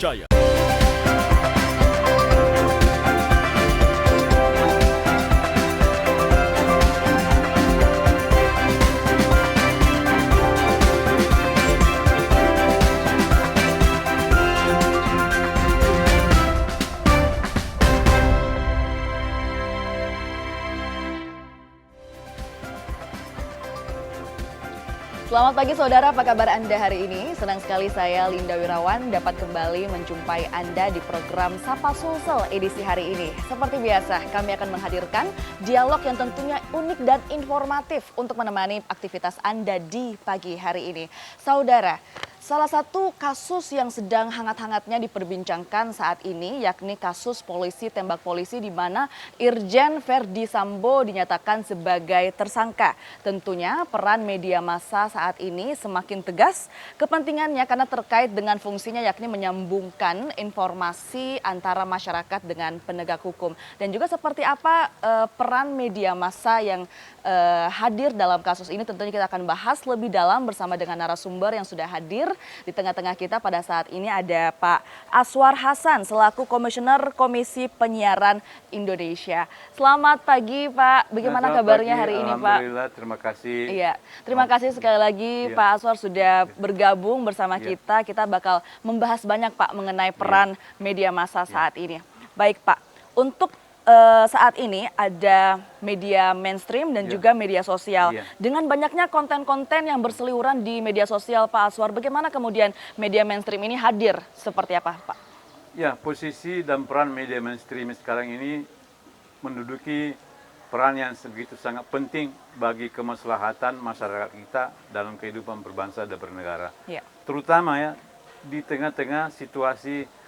terpercaya. Selamat pagi saudara, apa kabar Anda hari ini? Senang sekali saya Linda Wirawan dapat kembali menjumpai Anda di program Sapa Sulsel edisi hari ini. Seperti biasa, kami akan menghadirkan dialog yang tentunya unik dan informatif untuk menemani aktivitas Anda di pagi hari ini. Saudara, salah satu kasus yang sedang hangat-hangatnya diperbincangkan saat ini yakni kasus polisi tembak polisi di mana Irjen Verdi Sambo dinyatakan sebagai tersangka. Tentunya peran media massa saat ini semakin tegas kepentingannya karena terkait dengan fungsinya yakni menyambungkan informasi antara masyarakat dengan penegak hukum. Dan juga seperti apa peran media massa yang hadir dalam kasus ini tentunya kita akan bahas lebih dalam bersama dengan narasumber yang sudah hadir. Di tengah-tengah kita pada saat ini ada Pak Aswar Hasan selaku Komisioner Komisi Penyiaran Indonesia. Selamat pagi Pak, bagaimana kabarnya hari ini Pak? Alhamdulillah, terima kasih. Iya, terima kasih sekali lagi Pak Aswar sudah bergabung bersama kita. Kita bakal membahas banyak Pak mengenai peran media massa saat ini. Baik Pak, untuk saat ini ada media mainstream dan juga media sosial. Dengan banyaknya konten-konten yang berseliweran di media sosial Pak Aswar, bagaimana kemudian media mainstream ini hadir seperti apa Pak? Ya, posisi dan peran media mainstream sekarang ini menduduki peran yang begitu sangat penting bagi kemaslahatan masyarakat kita dalam kehidupan berbangsa dan bernegara. Ya. Terutama ya di tengah-tengah situasi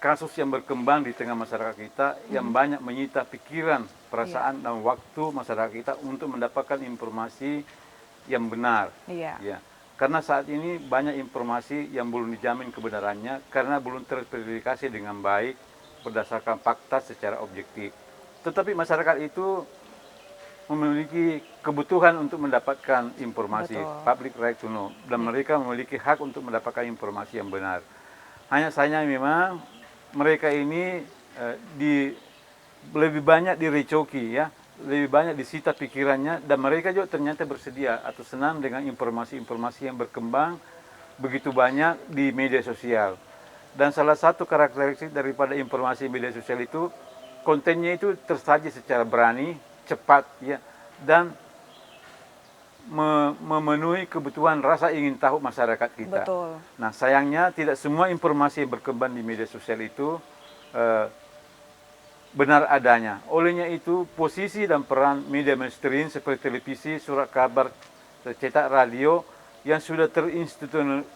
kasus yang berkembang di tengah masyarakat kita yang banyak menyita pikiran, perasaan dan waktu masyarakat kita untuk mendapatkan informasi yang benar. Ya. Karena saat ini banyak informasi yang belum dijamin kebenarannya karena belum terverifikasi dengan baik berdasarkan fakta secara objektif. Tetapi masyarakat itu memiliki kebutuhan untuk mendapatkan informasi, public right to know, dan mereka memiliki hak untuk mendapatkan informasi yang benar. Hanya saja memang mereka ini lebih banyak direcoki ya, lebih banyak disita pikirannya dan mereka juga ternyata bersedia atau senang dengan informasi-informasi yang berkembang begitu banyak di media sosial. Dan salah satu karakteristik daripada informasi media sosial itu kontennya itu tersaji secara berani, cepat ya, dan memenuhi kebutuhan rasa ingin tahu masyarakat kita. Betul. Nah sayangnya tidak semua informasi yang berkembang di media sosial itu benar adanya. Olehnya itu posisi dan peran media mainstream seperti televisi, surat kabar, cetak, radio yang sudah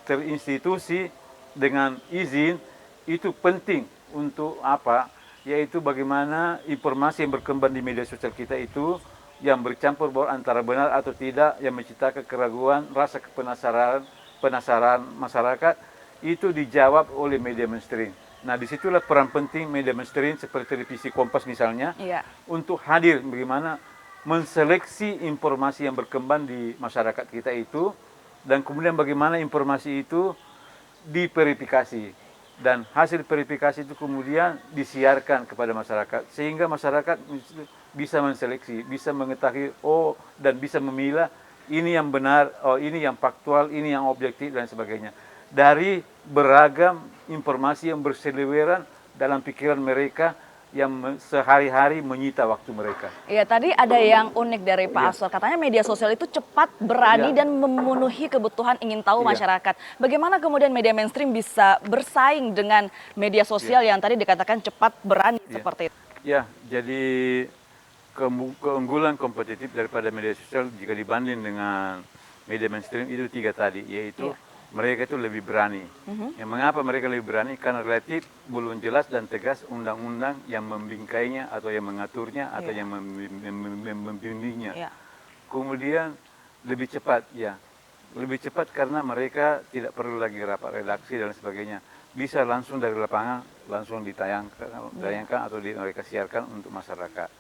terinstitusi dengan izin itu penting untuk apa? Yaitu bagaimana informasi yang berkembang di media sosial kita itu yang bercampur baur antara benar atau tidak, yang menciptakan keraguan, rasa penasaran masyarakat, itu dijawab oleh media mainstream. Nah disitulah peran penting media mainstream seperti televisi Kompas misalnya, untuk hadir bagaimana menseleksi informasi yang berkembang di masyarakat kita itu, dan kemudian bagaimana informasi itu diverifikasi. Dan hasil verifikasi itu kemudian disiarkan kepada masyarakat, sehingga masyarakat bisa menseleksi, bisa mengetahui dan bisa memilah ini yang benar, ini yang faktual, ini yang objektif dan sebagainya. Dari beragam informasi yang berseliweran dalam pikiran mereka yang sehari-hari menyita waktu mereka. Iya, tadi ada yang unik dari Pak Aswar, katanya media sosial itu cepat, berani dan memenuhi kebutuhan ingin tahu masyarakat. Bagaimana kemudian media mainstream bisa bersaing dengan media sosial yang tadi dikatakan cepat, berani seperti itu? Ya, jadi keunggulan kompetitif daripada media sosial jika dibanding dengan media mainstream itu 3 tadi, yaitu mereka itu lebih berani. Yang mengapa mereka lebih berani? Karena relatif belum jelas dan tegas undang-undang yang membingkainya atau yang mengaturnya atau yang membimbingnya. Kemudian lebih cepat, lebih cepat karena mereka tidak perlu lagi rapat redaksi dan sebagainya. Bisa langsung dari lapangan, langsung ditayangkan atau mereka siarkan untuk masyarakat.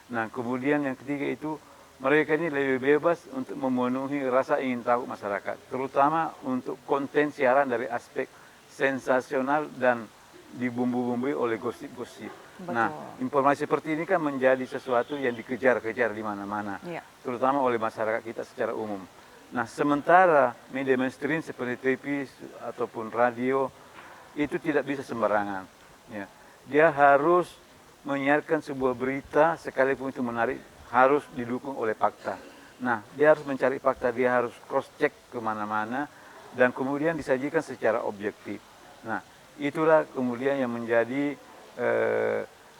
Nah kemudian yang ketiga itu mereka ini lebih bebas untuk memenuhi rasa ingin tahu masyarakat, terutama untuk konten siaran dari aspek sensasional dan dibumbu-bumbui oleh gosip-gosip. Nah, informasi seperti ini kan menjadi sesuatu yang dikejar-kejar di mana-mana, terutama oleh masyarakat kita secara umum. Nah, sementara media mainstream seperti TV ataupun radio itu tidak bisa sembarangan. Ya. Dia harus menyiarkan sebuah berita, sekalipun itu menarik, harus didukung oleh fakta. Nah, dia harus mencari fakta, dia harus cross-check kemana-mana, dan kemudian disajikan secara objektif. Nah, itulah kemudian yang menjadi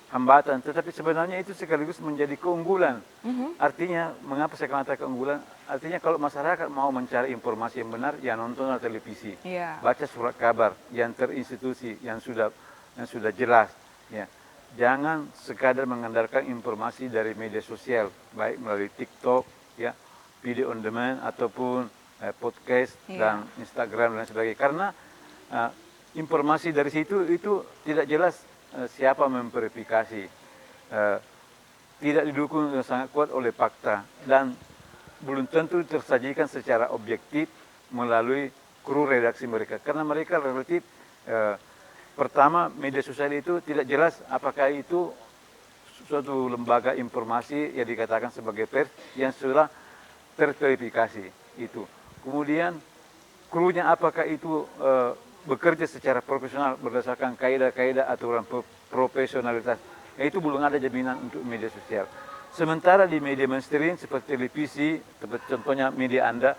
hambatan, tetapi sebenarnya itu sekaligus menjadi keunggulan. Artinya, mengapa saya katakan keunggulan? Artinya kalau masyarakat mau mencari informasi yang benar, ya nonton televisi, baca surat kabar yang terinstitusi, yang sudah jelas. Ya. Jangan sekadar mengandalkan informasi dari media sosial, baik melalui TikTok, ya, video on demand ataupun podcast dan Instagram dan sebagainya. Karena informasi dari situ itu tidak jelas siapa memverifikasi, tidak didukung sangat kuat oleh fakta, dan belum tentu tersajikan secara objektif melalui kru redaksi mereka. Karena mereka relatif, pertama media sosial itu tidak jelas apakah itu suatu lembaga informasi yang dikatakan sebagai pers yang sudah terverifikasi itu. Kemudian krunya apakah itu bekerja secara profesional berdasarkan kaidah-kaidah aturan profesionalitas. Itu belum ada jaminan untuk media sosial. Sementara di media mainstream seperti televisi, seperti contohnya media Anda,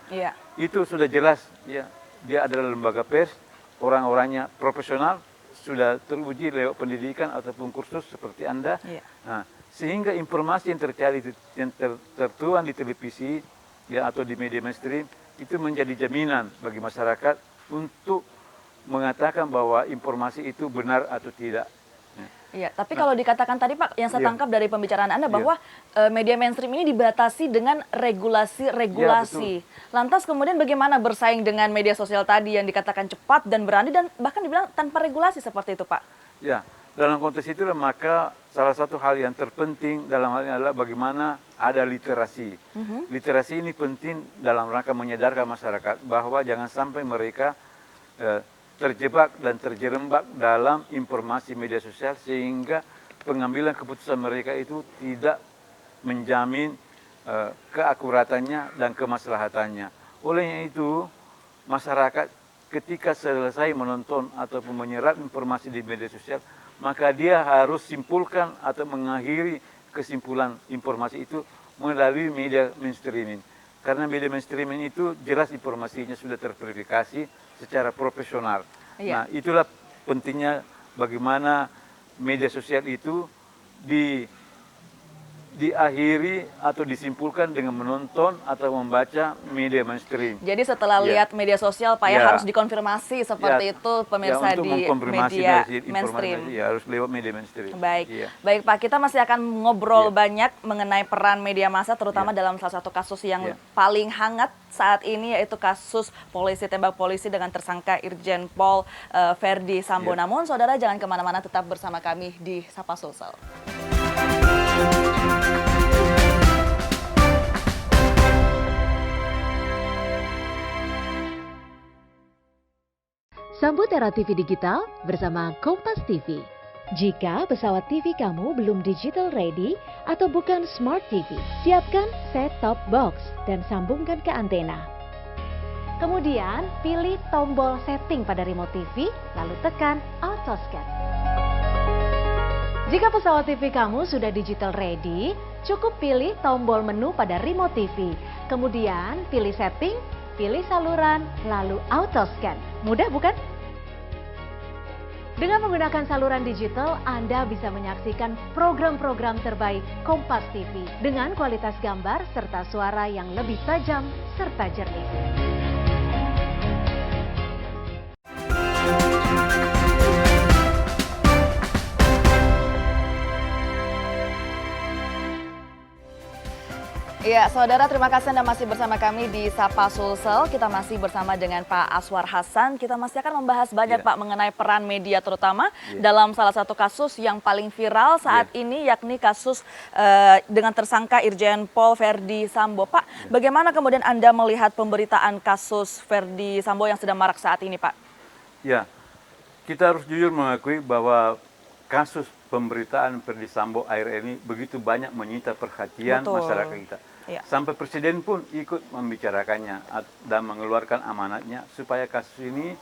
itu sudah jelas, ya, dia adalah lembaga pers, orang-orangnya profesional, sudah teruji lewat pendidikan ataupun kursus seperti Anda. Nah, sehingga informasi yang tertuang di televisi, ya, atau di media mainstream itu menjadi jaminan bagi masyarakat untuk mengatakan bahwa informasi itu benar atau tidak. Iya, tapi kalau dikatakan tadi Pak, yang saya tangkap dari pembicaraan Anda bahwa media mainstream ini dibatasi dengan regulasi-regulasi. Lantas kemudian bagaimana bersaing dengan media sosial tadi yang dikatakan cepat dan berani dan bahkan dibilang tanpa regulasi seperti itu Pak? Ya, dalam konteks itu maka salah satu hal yang terpenting dalam hal ini adalah bagaimana ada literasi. Literasi ini penting dalam rangka menyadarkan masyarakat bahwa jangan sampai mereka terjebak dan terjerembab dalam informasi media sosial sehingga pengambilan keputusan mereka itu tidak menjamin keakuratannya dan kemaslahatannya. Olehnya itu, masyarakat ketika selesai menonton ataupun menyerap informasi di media sosial, maka dia harus simpulkan atau mengakhiri kesimpulan informasi itu melalui media mainstreaming. Karena media mainstreaming itu jelas informasinya sudah terverifikasi secara profesional. Nah, itulah pentingnya bagaimana media sosial itu diakhiri atau disimpulkan dengan menonton atau membaca media mainstream. Jadi setelah lihat media sosial, Pak, harus dikonfirmasi seperti itu pemirsa di media mainstream. Ya, harus lewat media mainstream. Baik, baik Pak, kita masih akan ngobrol banyak mengenai peran media massa, terutama dalam salah satu kasus yang paling hangat saat ini, yaitu kasus polisi tembak polisi dengan tersangka Irjen Pol Verdi Sambo. Namun, saudara jangan kemana-mana, tetap bersama kami di Sapa Sulsel. Sambut era TV digital bersama Kompas TV. Jika pesawat TV kamu belum digital ready atau bukan smart TV, siapkan set-top box dan sambungkan ke antena. Kemudian pilih tombol setting pada remote TV, lalu tekan auto scan. Jika pesawat TV kamu sudah digital ready, cukup pilih tombol menu pada remote TV. Kemudian pilih setting, pilih saluran, lalu auto scan. Mudah bukan? Dengan menggunakan saluran digital, Anda bisa menyaksikan program-program terbaik Kompas TV dengan kualitas gambar serta suara yang lebih tajam serta jernih. Ya, saudara, terima kasih Anda masih bersama kami di Sapa Sulsel. Kita masih bersama dengan Pak Aswar Hasan. Kita masih akan membahas banyak Pak mengenai peran media terutama dalam salah satu kasus yang paling viral saat ini, yakni kasus dengan tersangka Irjen Pol Verdi Sambo. Pak, bagaimana kemudian Anda melihat pemberitaan kasus Verdi Sambo yang sedang marak saat ini, Pak? Ya, kita harus jujur mengakui bahwa kasus pemberitaan Ferdy Sambo akhir ini begitu banyak menyita perhatian Betul. masyarakat kita. Iya. Sampai Presiden pun ikut membicarakannya dan mengeluarkan amanatnya supaya kasus ini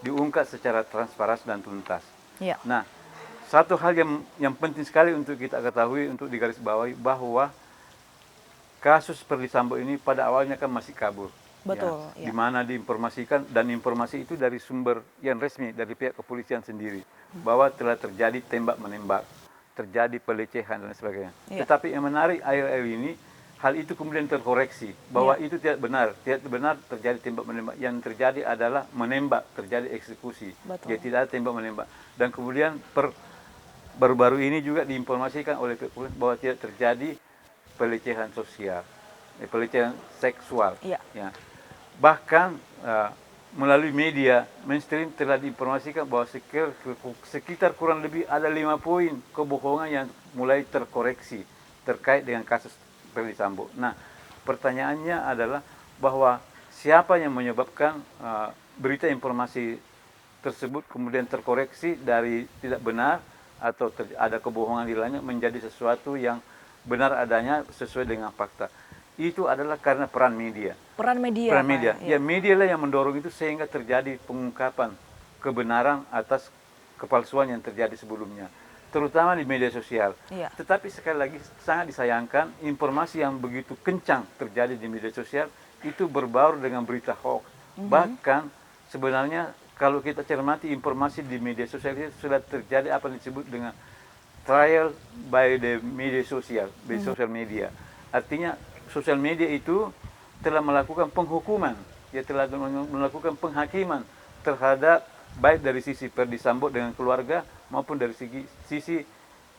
diungkap secara transparan dan tuntas. Iya. Nah, satu hal yang penting sekali untuk kita ketahui, untuk digarisbawahi, bahwa kasus Ferdy Sambo ini pada awalnya kan masih kabur. Betul, Ya, ya. di mana diinformasikan, dan informasi itu dari sumber yang resmi dari pihak kepolisian sendiri, bahwa telah terjadi tembak menembak, terjadi pelecehan dan sebagainya. Ya. Tetapi yang menarik akhir-akhir ini, hal itu kemudian terkoreksi bahwa itu tidak benar terjadi tembak menembak. Yang terjadi adalah menembak, terjadi eksekusi. Betul. Jadi tidak ada tembak menembak. Dan kemudian baru-baru ini juga diinformasikan oleh kepolisian bahwa tidak terjadi pelecehan sosial, pelecehan seksual. Iya. Ya. Bahkan melalui media mainstream telah diinformasikan bahwa sekitar kurang lebih ada 5 poin kebohongan yang mulai terkoreksi terkait dengan kasus Ferdy Sambo. Nah, pertanyaannya adalah bahwa siapa yang menyebabkan berita informasi tersebut kemudian terkoreksi dari tidak benar atau ada kebohongan di dalamnya menjadi sesuatu yang benar adanya sesuai dengan fakta. Itu adalah karena peran media. Peran media. Peran Pak, media. ya. Ya, media lah yang mendorong itu sehingga terjadi pengungkapan kebenaran atas kepalsuan yang terjadi sebelumnya, terutama di media sosial. Iya. Tetapi sekali lagi sangat disayangkan informasi yang begitu kencang terjadi di media sosial itu berbaur dengan berita hoax. Bahkan sebenarnya kalau kita cermati informasi di media sosial itu sudah terjadi apa yang disebut dengan trial by the media sosial, by social media. Artinya sosial media itu telah melakukan penghukuman, ya telah melakukan penghakiman terhadap baik dari sisi Ferdy Sambo dengan keluarga maupun dari sisi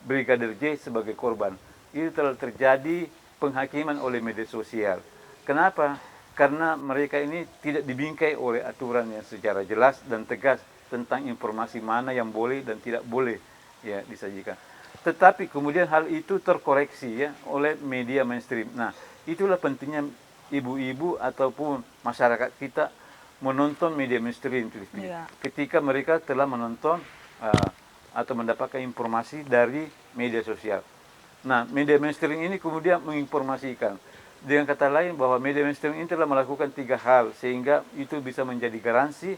Brigadir J sebagai korban. Itu telah terjadi penghakiman oleh media sosial. Kenapa? Karena mereka ini tidak dibingkai oleh aturan yang secara jelas dan tegas tentang informasi mana yang boleh dan tidak boleh ya disajikan. Tetapi kemudian hal itu terkoreksi ya oleh media mainstream. Nah, itulah pentingnya ibu-ibu ataupun masyarakat kita menonton media mainstream Iya. ketika mereka telah menonton atau mendapatkan informasi dari media sosial. Nah, media mainstream ini kemudian menginformasikan. Dengan kata lain bahwa media mainstream ini telah melakukan 3 hal sehingga itu bisa menjadi garansi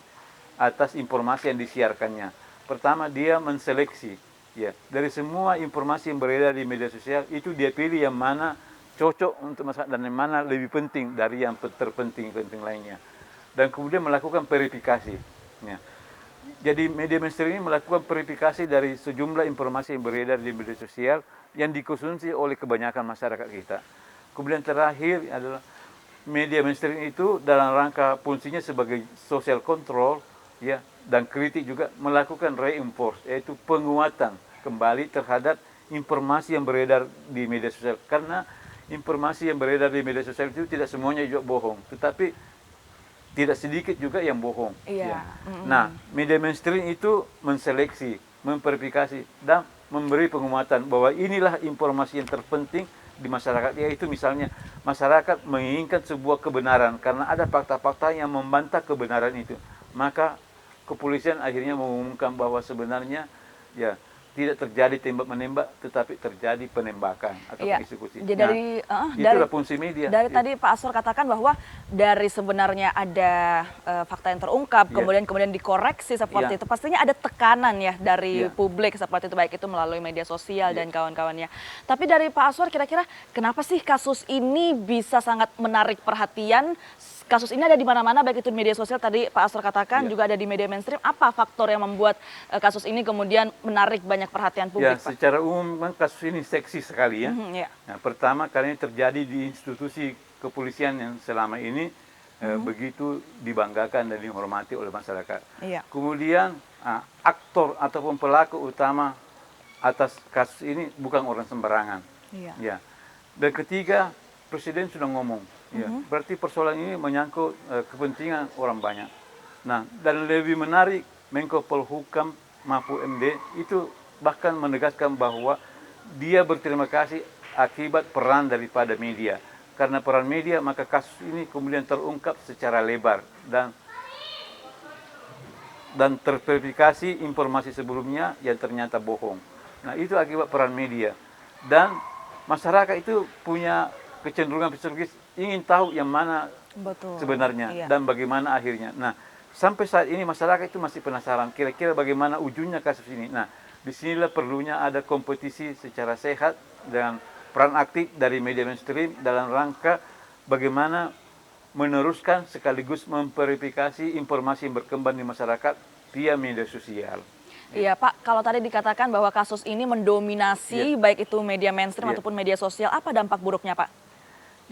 atas informasi yang disiarkannya. Pertama, dia menseleksi. Ya, dari semua informasi yang beredar di media sosial itu dia pilih yang mana cocok untuk masyarakat dan yang mana lebih penting dari yang terpenting lainnya. Dan kemudian melakukan verifikasi. Ya. Jadi media mainstream ini melakukan verifikasi dari sejumlah informasi yang beredar di media sosial yang dikonsumsi oleh kebanyakan masyarakat kita. Kemudian terakhir adalah media mainstream itu dalam rangka fungsinya sebagai social control ya dan kritik juga melakukan reinforce, yaitu penguatan kembali terhadap informasi yang beredar di media sosial. Karena informasi yang beredar di media sosial itu tidak semuanya juga bohong, tetapi tidak sedikit juga yang bohong. Iya. Ya. Nah, media mainstream itu menseleksi, memverifikasi dan memberi penguatan bahwa inilah informasi yang terpenting di masyarakat, yaitu misalnya masyarakat menginginkan sebuah kebenaran karena ada fakta-fakta yang membantah kebenaran itu, maka kepolisian akhirnya mengumumkan bahwa sebenarnya ya tidak terjadi tembak menembak tetapi terjadi penembakan atau eksekusi. Jadi itulah fungsi media. Dari tadi Pak Asror katakan bahwa dari sebenarnya ada fakta yang terungkap, kemudian dikoreksi seperti itu. Pastinya ada tekanan ya dari publik seperti itu, baik itu melalui media sosial dan kawan-kawannya. Tapi dari Pak Asror kira-kira kenapa sih kasus ini bisa sangat menarik perhatian? Kasus ini ada di mana-mana, baik itu di media sosial tadi Pak Asror katakan, juga ada di media mainstream. Apa faktor yang membuat kasus ini kemudian menarik banyak perhatian publik, Pak? Secara umum kasus ini seksi sekali ya. Nah, pertama karena ini terjadi di institusi kepolisian yang selama ini begitu dibanggakan dan dihormati oleh masyarakat. Kemudian aktor ataupun pelaku utama atas kasus ini bukan orang sembarangan. Ya. Dan ketiga, Presiden sudah ngomong. Ya, berarti persoalan ini menyangkut kepentingan orang banyak. Nah, dan lebih menarik, Menko Polhukam Mahfud MD itu bahkan menegaskan bahwa dia berterima kasih akibat peran daripada media. Karena peran media, maka kasus ini kemudian terungkap secara lebar dan terverifikasi informasi sebelumnya yang ternyata bohong. Nah, itu akibat peran media. Dan masyarakat itu punya kecenderungan psikologis ingin tahu yang mana Betul. sebenarnya Iya. dan bagaimana akhirnya. Nah, sampai saat ini masyarakat itu masih penasaran kira-kira bagaimana ujungnya kasus ini. Nah, disinilah perlunya ada kompetisi secara sehat dengan peran aktif dari media mainstream dalam rangka bagaimana meneruskan sekaligus memverifikasi informasi yang berkembang di masyarakat via media sosial. Iya Pak, kalau tadi dikatakan bahwa kasus ini mendominasi baik itu media mainstream ataupun media sosial, apa dampak buruknya Pak?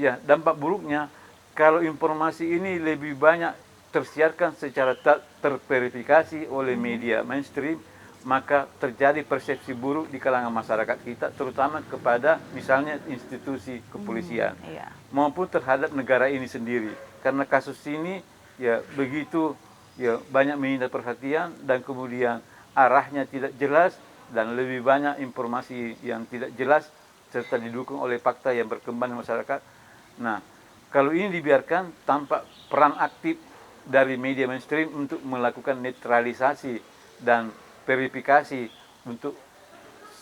Ya, dampak buruknya kalau informasi ini lebih banyak tersiarkan secara tak terverifikasi oleh media mainstream, maka terjadi persepsi buruk di kalangan masyarakat kita, terutama kepada misalnya institusi kepolisian Iya. maupun terhadap negara ini sendiri. Karena kasus ini ya begitu ya banyak menyita perhatian dan kemudian arahnya tidak jelas dan lebih banyak informasi yang tidak jelas serta didukung oleh fakta yang berkembang di masyarakat. Nah, kalau ini dibiarkan tanpa peran aktif dari media mainstream untuk melakukan netralisasi dan verifikasi untuk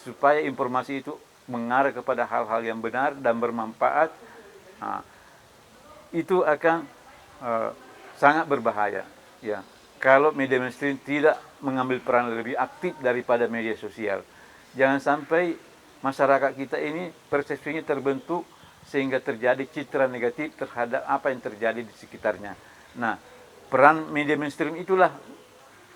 supaya informasi itu mengarah kepada hal-hal yang benar dan bermanfaat, nah, itu akan sangat berbahaya. Ya, kalau media mainstream tidak mengambil peran lebih aktif daripada media sosial, jangan sampai masyarakat kita ini persepsinya terbentuk sehingga terjadi citra negatif terhadap apa yang terjadi di sekitarnya. Nah, peran media mainstream itulah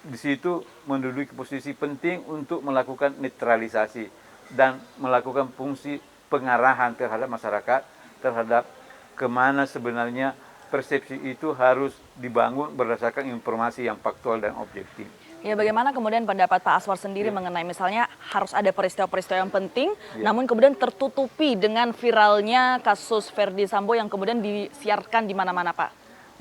di situ menduduki posisi penting untuk melakukan netralisasi dan melakukan fungsi pengarahan terhadap masyarakat terhadap kemana sebenarnya persepsi itu harus dibangun berdasarkan informasi yang faktual dan objektif. Ya, bagaimana kemudian pendapat Pak Aswar sendiri mengenai misalnya harus ada peristiwa-peristiwa yang penting, namun kemudian tertutupi dengan viralnya kasus Ferdy Sambo yang kemudian disiarkan di mana-mana Pak?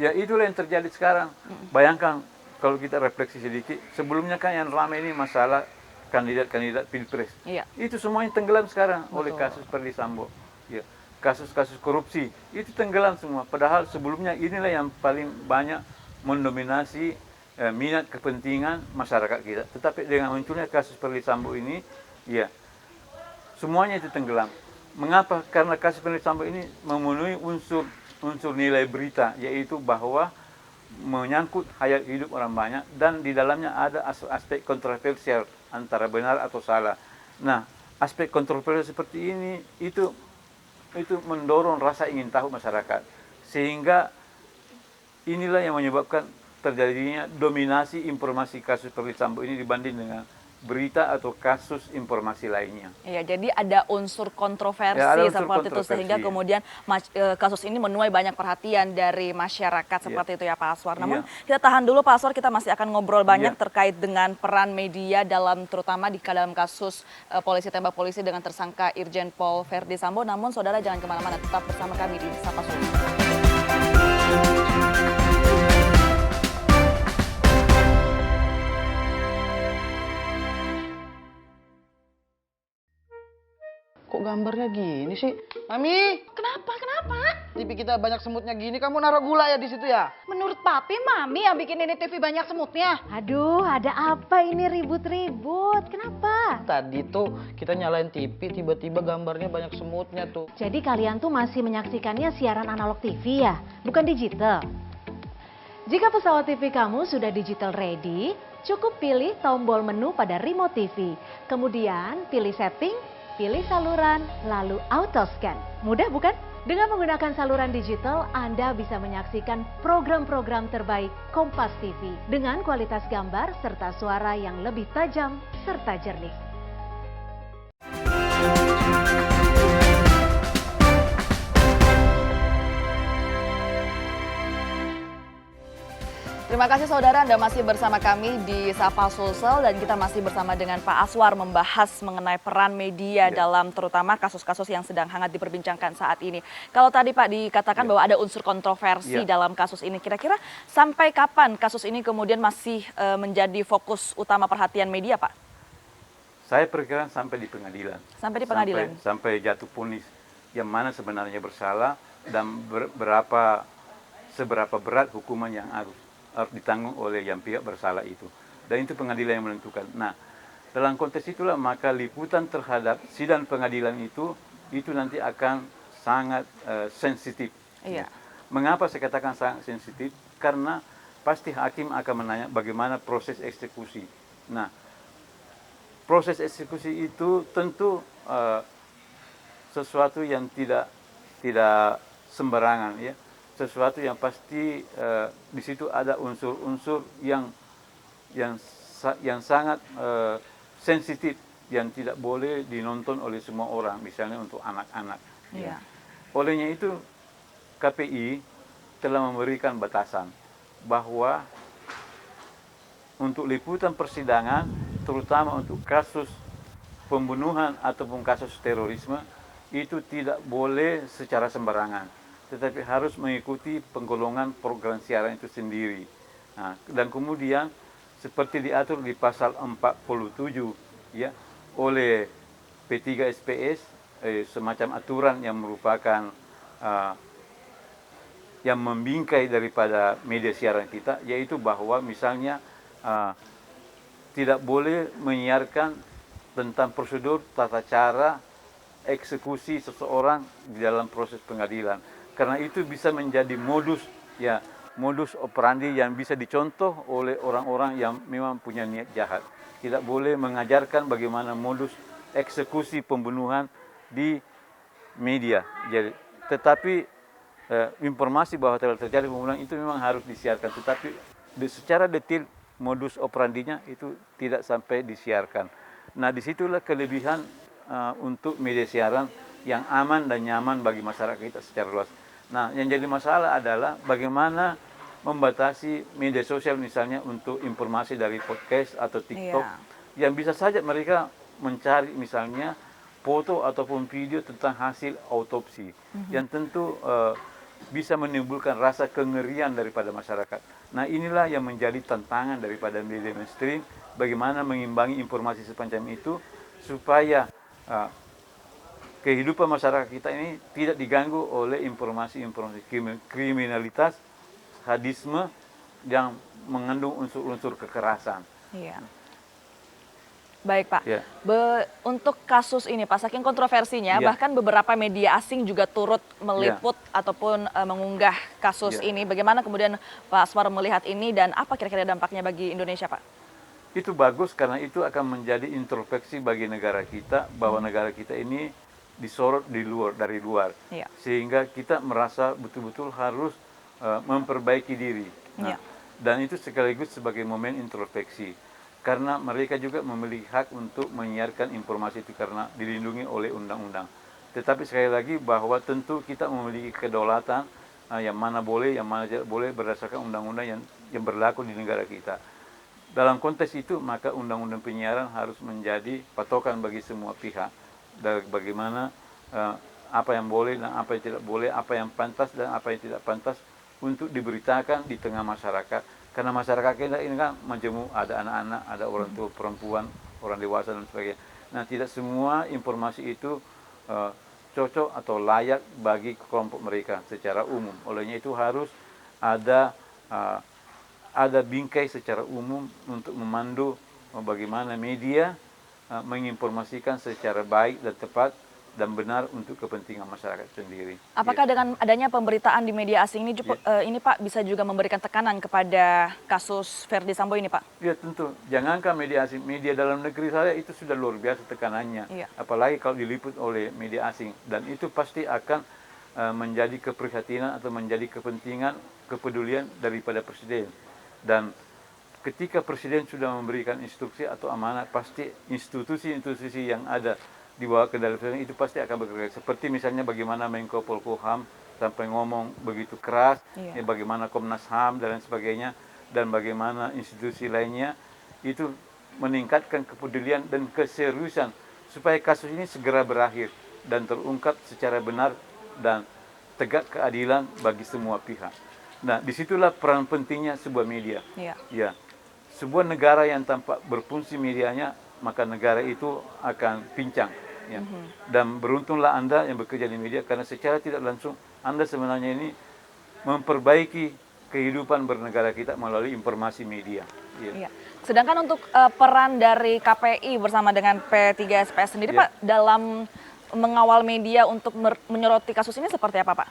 Ya, itulah yang terjadi sekarang. Bayangkan kalau kita refleksi sedikit, sebelumnya kan yang ramai ini masalah kandidat-kandidat pilpres. Iya. Itu semuanya tenggelam sekarang oleh kasus Ferdy Sambo. Ya, kasus-kasus korupsi itu tenggelam semua. Padahal sebelumnya inilah yang paling banyak mendominasi minat kepentingan masyarakat kita. Tetapi dengan munculnya kasus Ferdy Sambo ini, ya semuanya itu tenggelam. Mengapa? Karena kasus Ferdy Sambo ini memenuhi unsur nilai berita, yaitu bahwa menyangkut hayat hidup orang banyak dan di dalamnya ada aspek kontroversial antara benar atau salah. Nah, aspek kontroversial seperti ini itu mendorong rasa ingin tahu masyarakat, sehingga inilah yang menyebabkan terjadinya dominasi informasi kasus Ferdy Sambo ini dibanding dengan berita atau kasus informasi lainnya. Iya, jadi ada unsur kontroversi Ya, ada unsur seperti itu kontroversi, sehingga ya. kemudian kasus ini menuai banyak perhatian dari masyarakat seperti itu ya Pak Aswar. Namun kita tahan dulu Pak Aswar, kita masih akan ngobrol banyak terkait dengan peran media dalam terutama di dalam kasus polisi tembak polisi dengan tersangka Irjen Pol Ferdy Sambo. Namun saudara jangan kemana-mana, tetap bersama kami di Sapa Solo. Kok gambarnya gini sih? Mami, Kenapa? TV kita banyak semutnya gini, kamu naruh gula ya di situ ya? Menurut papi, mami yang bikin ini TV banyak semutnya. Aduh, ada apa ini ribut-ribut? Kenapa? Tadi tuh kita nyalain TV, tiba-tiba gambarnya banyak semutnya tuh. Jadi kalian tuh masih menyaksikannya siaran analog TV ya, bukan digital? Jika pesawat TV kamu sudah digital ready, cukup pilih tombol menu pada remote TV. Kemudian pilih setting, pilih saluran, lalu auto scan. Mudah bukan? Dengan menggunakan saluran digital, Anda bisa menyaksikan program-program terbaik Kompas TV dengan kualitas gambar serta suara yang lebih tajam serta jernih. Terima kasih saudara, Anda masih bersama kami di Sapa Sulsel dan kita masih bersama dengan Pak Aswar membahas mengenai peran media dalam terutama kasus-kasus yang sedang hangat diperbincangkan saat ini. Kalau tadi Pak dikatakan bahwa ada unsur kontroversi dalam kasus ini, kira-kira sampai kapan kasus ini kemudian masih menjadi fokus utama perhatian media Pak? Saya perkirakan sampai di pengadilan. Sampai di pengadilan? Sampai jatuh vonis yang mana sebenarnya bersalah dan seberapa berat hukuman yang harus ditanggung oleh yang pihak bersalah itu. dan itu pengadilan yang menentukan. Nah, dalam konteks itulah maka liputan terhadap sidang pengadilan itu nanti akan sangat sensitif. Iya. Mengapa saya katakan sangat sensitif? Karena pasti hakim akan menanya bagaimana proses eksekusi. Nah, proses eksekusi itu tentu sesuatu yang tidak sembarangan, ya. Sesuatu yang pasti di situ ada unsur-unsur yang sangat sensitif, yang tidak boleh dinonton oleh semua orang, misalnya untuk anak-anak. Iya. Olehnya itu KPI telah memberikan batasan bahwa untuk liputan persidangan, terutama untuk kasus pembunuhan ataupun kasus terorisme, itu tidak boleh secara sembarangan, tetapi harus mengikuti penggolongan program siaran itu sendiri. Nah, dan kemudian seperti diatur di pasal 47 ya oleh P3 SPS, semacam aturan yang merupakan yang membingkai daripada media siaran kita, yaitu bahwa misalnya tidak boleh menyiarkan tentang prosedur tata cara eksekusi seseorang di dalam proses pengadilan, karena itu bisa menjadi modus operandi yang bisa dicontoh oleh orang-orang yang memang punya niat jahat. Tidak boleh mengajarkan bagaimana modus eksekusi pembunuhan di media. Jadi, tetapi informasi bahwa telah terjadi pembunuhan itu memang harus disiarkan, tetapi secara detail modus operandinya itu tidak sampai disiarkan. Nah, disitulah kelebihan untuk media siaran yang aman dan nyaman bagi masyarakat kita secara luas. Nah, yang jadi masalah adalah bagaimana membatasi media sosial misalnya untuk informasi dari podcast atau TikTok, yang bisa saja mereka mencari misalnya foto ataupun video tentang hasil autopsi, yang tentu bisa menimbulkan rasa kengerian daripada masyarakat. Nah, inilah yang menjadi tantangan daripada media mainstream, bagaimana mengimbangi informasi semacam itu supaya kehidupan masyarakat kita ini tidak diganggu oleh informasi-informasi kriminalitas, sadisme yang mengandung unsur-unsur kekerasan. Iya. Baik Pak, Ya. Untuk kasus ini Pak, saking kontroversinya, Ya. bahkan beberapa media asing juga turut meliput ataupun mengunggah kasus ini. Bagaimana kemudian Pak Asmar melihat ini dan apa kira-kira dampaknya bagi Indonesia Pak? Itu bagus karena itu akan menjadi introspeksi bagi negara kita, bahwa negara kita ini disorot dari luar. Iya. Sehingga kita merasa betul-betul harus memperbaiki diri. Nah, dan itu sekaligus sebagai momen introspeksi. Karena mereka juga memiliki hak untuk menyiarkan informasi itu karena dilindungi oleh undang-undang. Tetapi sekali lagi bahwa tentu kita memiliki kedaulatan yang mana boleh, yang mana tidak boleh berdasarkan undang-undang yang berlaku di negara kita. Dalam konteks itu maka undang-undang penyiaran harus menjadi patokan bagi semua pihak. Dan bagaimana apa yang boleh dan apa yang tidak boleh, apa yang pantas dan apa yang tidak pantas untuk diberitakan di tengah masyarakat. Karena masyarakat kita ini kan majemuk, ada anak-anak, ada orang tua perempuan, orang dewasa dan sebagainya. Nah, tidak semua informasi itu cocok atau layak bagi kelompok mereka secara umum. Olehnya itu harus ada bingkai secara umum untuk memandu bagaimana media menginformasikan secara baik dan tepat dan benar untuk kepentingan masyarakat sendiri. Apakah dengan adanya pemberitaan di media asing ini Pak bisa juga memberikan tekanan kepada kasus Verdi Sambo ini Pak? Ya tentu, jangankan media asing, media dalam negeri saya itu sudah luar biasa tekanannya. Iya. Apalagi kalau diliput oleh media asing, dan itu pasti akan menjadi keprihatinan atau menjadi kepentingan, kepedulian daripada Presiden. Dan ketika Presiden sudah memberikan instruksi atau amanat, pasti institusi-institusi yang ada di bawah kendali Presiden itu pasti akan bergerak. Seperti misalnya bagaimana Menko Polhukam sampai ngomong begitu keras, bagaimana Komnas HAM dan lain sebagainya, dan bagaimana institusi lainnya itu meningkatkan kepedulian dan keseriusan supaya kasus ini segera berakhir dan terungkap secara benar dan tegak keadilan bagi semua pihak. Nah, disitulah peran pentingnya sebuah media. Ya, sebuah negara yang tanpa berfungsi medianya, maka negara itu akan pincang. Ya. Dan beruntunglah Anda yang bekerja di media, karena secara tidak langsung Anda sebenarnya ini memperbaiki kehidupan bernegara kita melalui informasi media. Iya. Sedangkan untuk peran dari KPI bersama dengan P3SPS sendiri, Ya. Pak, dalam mengawal media untuk menyoroti kasus ini seperti apa, Pak?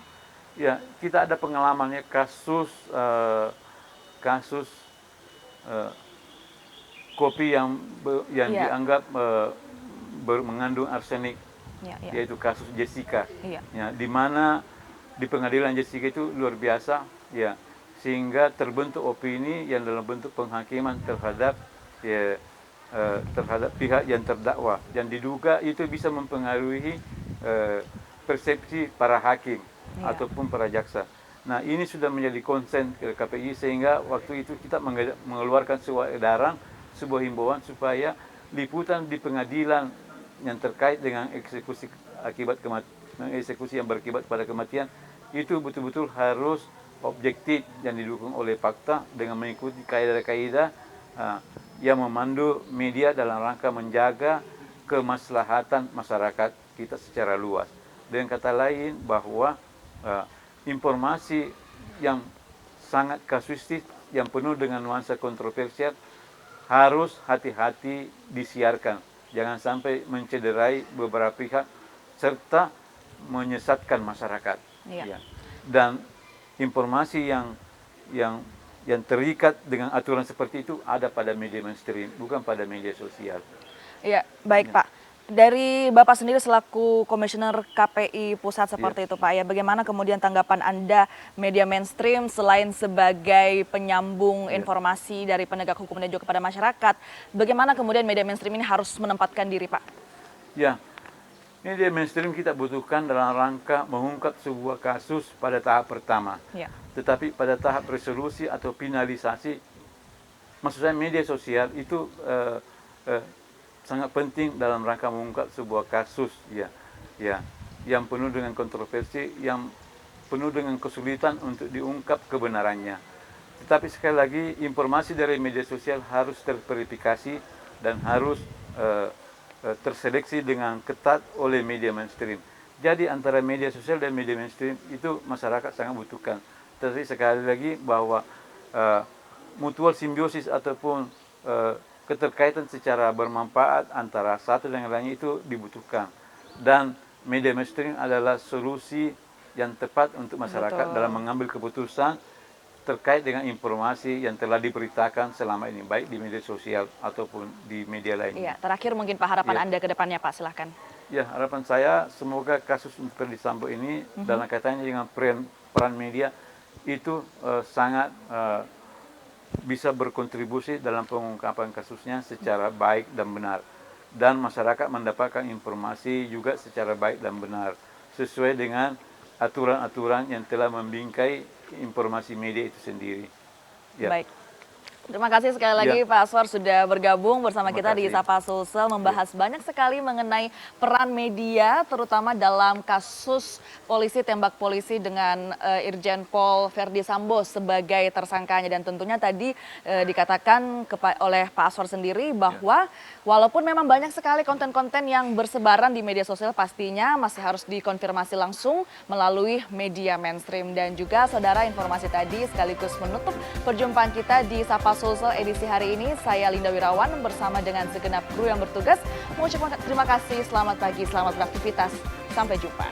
Ya, kita ada pengalamannya kasus kopi yang Iya. dianggap mengandung arsenik, Iya, iya. yaitu kasus Jessica. Iya. Ya, di mana di pengadilan Jessica itu luar biasa, ya, sehingga terbentuk opini yang dalam bentuk penghakiman terhadap terhadap pihak yang terdakwa, yang diduga itu bisa mempengaruhi persepsi para hakim Iya. ataupun para jaksa. Nah, ini sudah menjadi konsen ke KPI, sehingga waktu itu kita mengeluarkan sebuah edaran, sebuah himbauan supaya liputan di pengadilan yang terkait dengan eksekusi eksekusi yang berakibat pada kematian itu betul-betul harus objektif dan didukung oleh fakta dengan mengikuti kaidah-kaidah yang memandu media dalam rangka menjaga kemaslahatan masyarakat kita secara luas. Dengan kata lain bahwa informasi yang sangat kasuistik yang penuh dengan nuansa kontroversial harus hati-hati disiarkan. Jangan sampai mencederai beberapa pihak serta menyesatkan masyarakat. Iya. Ya. Dan informasi yang terikat dengan aturan seperti itu ada pada media mainstream, bukan pada media sosial. Iya, baik, Pak. Dari Bapak sendiri selaku Komisioner KPI Pusat seperti itu, Pak, ya, bagaimana kemudian tanggapan Anda media mainstream selain sebagai penyambung informasi dari penegak hukum dan juga kepada masyarakat, bagaimana kemudian media mainstream ini harus menempatkan diri, Pak? Ya, media mainstream kita butuhkan dalam rangka mengungkap sebuah kasus pada tahap pertama. Ya. Tetapi pada tahap resolusi atau finalisasi, maksud saya media sosial itu sangat penting dalam rangka mengungkap sebuah kasus yang penuh dengan kontroversi, yang penuh dengan kesulitan untuk diungkap kebenarannya. Tetapi sekali lagi informasi dari media sosial harus terverifikasi dan harus terseleksi dengan ketat oleh media mainstream. Jadi antara media sosial dan media mainstream itu masyarakat sangat butuhkan. Tetapi sekali lagi bahwa mutual simbiosis ataupun keterkaitan secara bermanfaat antara satu dengan lainnya itu dibutuhkan. Dan media mainstream adalah solusi yang tepat untuk masyarakat dalam mengambil keputusan terkait dengan informasi yang telah diberitakan selama ini, baik di media sosial ataupun di media lainnya. Iya, terakhir mungkin Pak harapan Ya. Anda ke depannya, Pak, silahkan. Ya, harapan saya semoga kasus Ferdy Sambo ini dalam kaitannya dengan peran media itu sangat bisa berkontribusi dalam pengungkapan kasusnya secara baik dan benar. Dan masyarakat mendapatkan informasi juga secara baik dan benar, sesuai dengan aturan-aturan yang telah membingkai informasi media itu sendiri. Ya. Baik. Terima kasih sekali lagi Pak Aswar sudah bergabung bersama Terima kita di kasih. Sapa Sulsel, membahas banyak sekali mengenai peran media terutama dalam kasus polisi tembak polisi dengan Irjen Pol Ferdy Sambo sebagai tersangkanya, dan tentunya tadi dikatakan oleh Pak Aswar sendiri bahwa walaupun memang banyak sekali konten-konten yang bersebaran di media sosial, pastinya masih harus dikonfirmasi langsung melalui media mainstream. Dan juga saudara, informasi tadi sekaligus menutup perjumpaan kita di Sapa Sulsel edisi hari ini. Saya Linda Wirawan bersama dengan segenap kru yang bertugas mengucapkan terima kasih, selamat pagi, selamat beraktivitas, sampai jumpa.